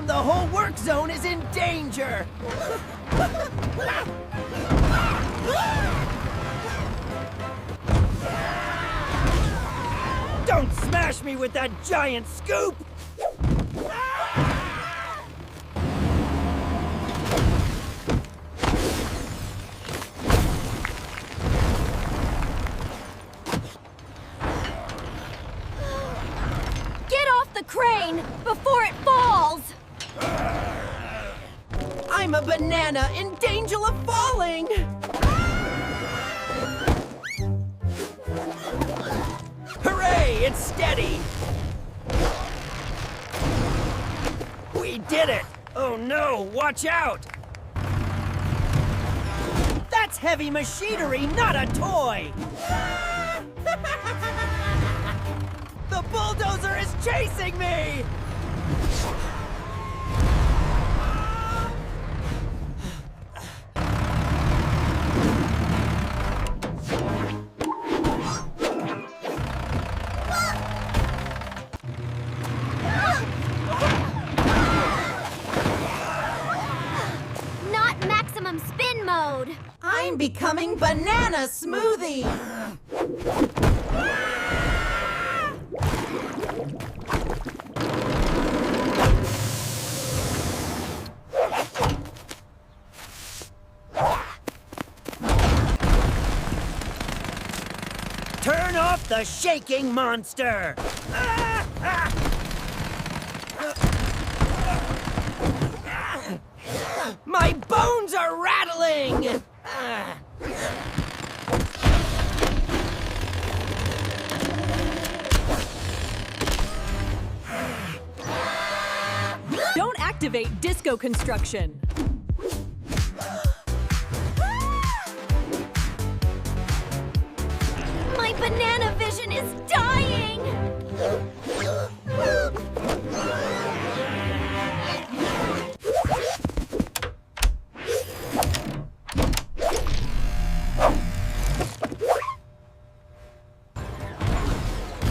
The whole work zone is in danger! Don't smash me with that giant scoop! Get off the crane before it falls! I'm a banana in danger of falling! Hooray! It's steady! We did it! Oh no, watch out! That's heavy machinery, not a toy! The bulldozer is chasing me! Not maximum spin mode! I'm becoming banana smoothie! Turn off the shaking monster! My bones are rattling! Don't activate disco construction. My banana vision is dying!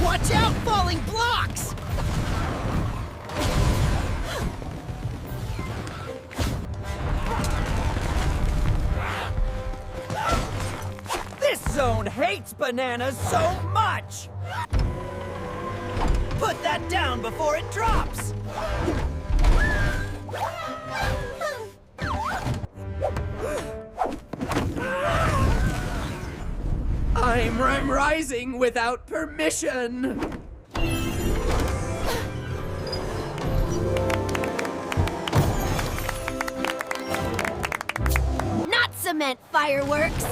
Watch out, falling blocks! This zone hates bananas so much! Put that down before it drops! I'm rising without permission! Not cement fireworks!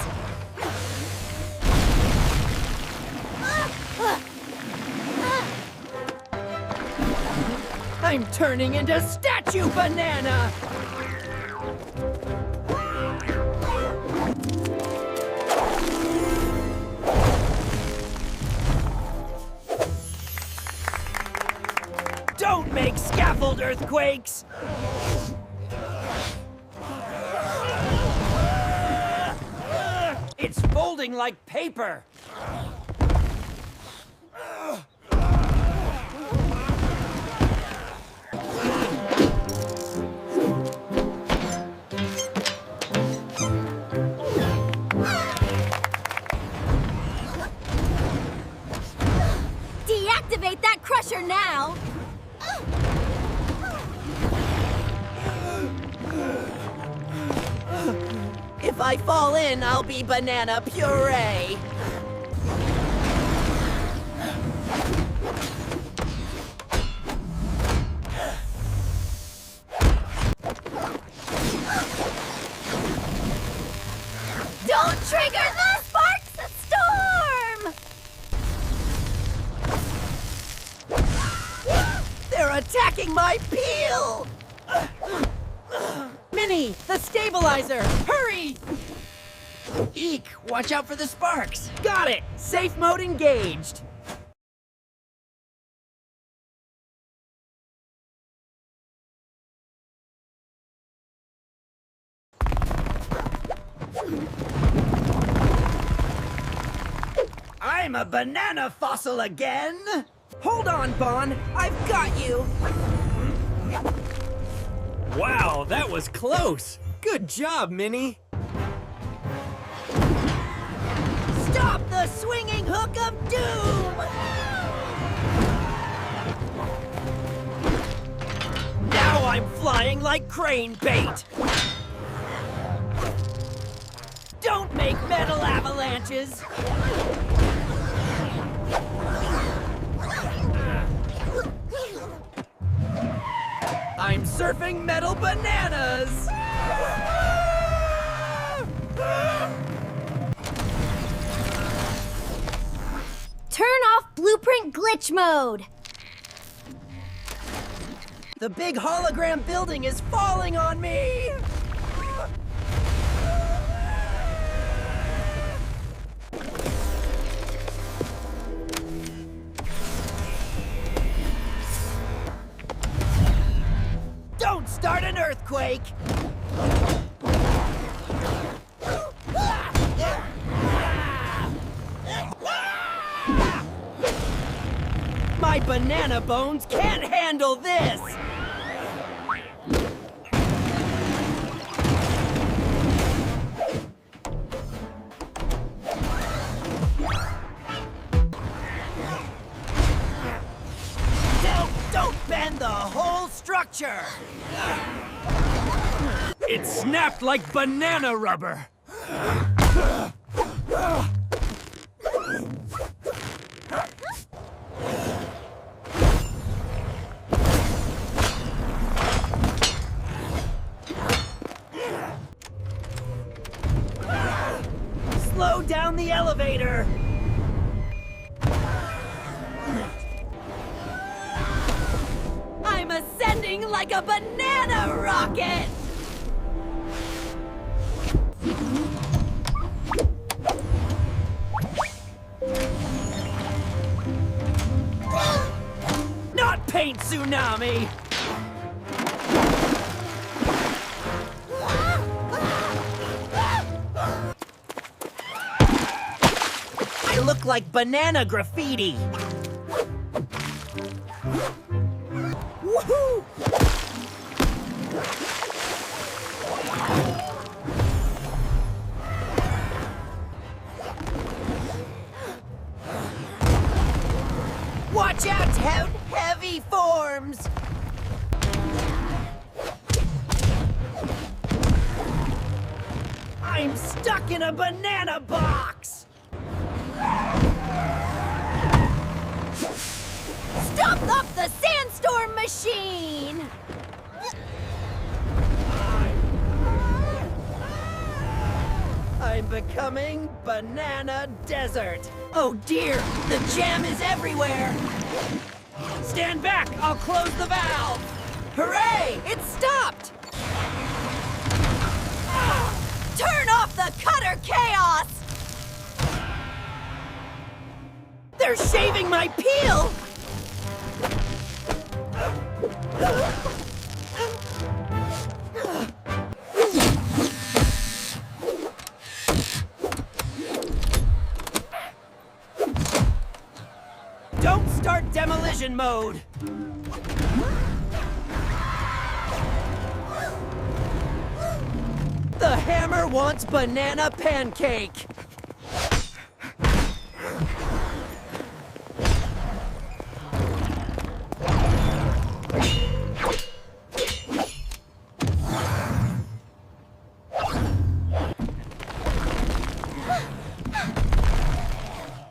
I'm turning into Statue Banana! Don't make scaffold earthquakes! It's folding like paper! Deactivate that crusher now! If I fall in, I'll be banana puree! Don't trigger the sparks storm! They're attacking my peel! Minnie, the stabilizer! Hurry! Eek, watch out for the sparks! Got it! Safe mode engaged! I'm a banana fossil again! Hold on, Bon. I've got you! Wow, that was close. Good job, Minnie. Stop the swinging hook of doom! Now I'm flying like crane bait. Don't make metal avalanches. I'm surfing metal bananas! Turn off blueprint glitch mode. The big hologram building is falling on me! Don't start an earthquake! My banana bones can't handle this! Don't bend the whole structure! It snapped like banana rubber! Slow down the elevator! I'm ascending like a banana rocket! Not paint tsunami! I look like banana graffiti! Woohoo! Watch out, heavy forms! I'm stuck in a banana box! Stop up the sandstorm machine! I'm becoming banana desert. Oh dear, the jam is everywhere. Stand back, I'll close the valve. Hooray, it stopped. Turn off the cutter chaos! They're shaving my peel. Don't start demolition mode! The hammer wants banana pancake!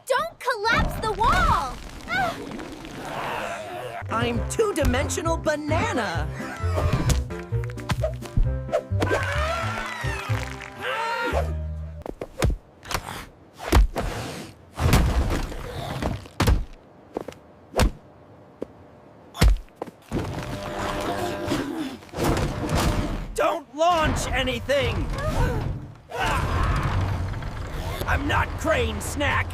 Don't collapse the wall! I'm two-dimensional banana! Don't launch anything! I'm not Crane Snack!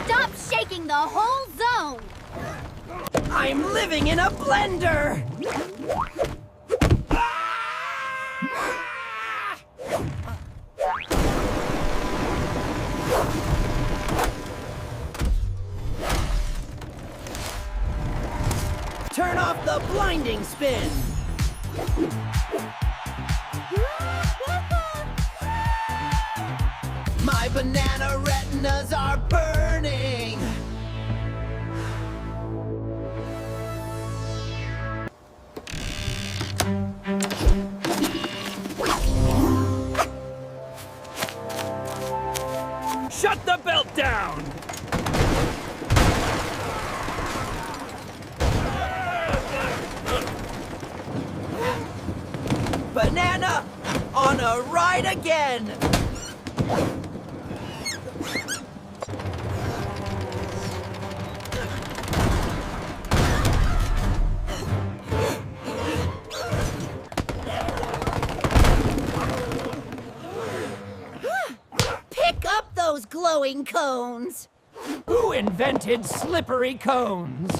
Stop shaking the whole zone! I'm living in a blender! Turn off the blinding spin! My banana retinas are burning! Shut the belt down! Banana on a ride again! Pick up those glowing cones! Who invented slippery cones?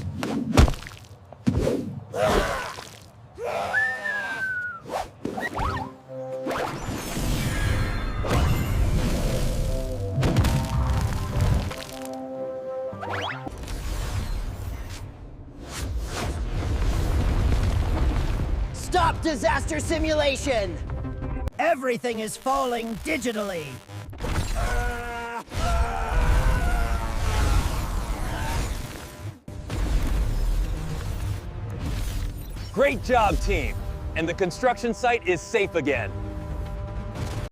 Stop disaster simulation! Everything is falling digitally. Great job, team! And the construction site is safe again.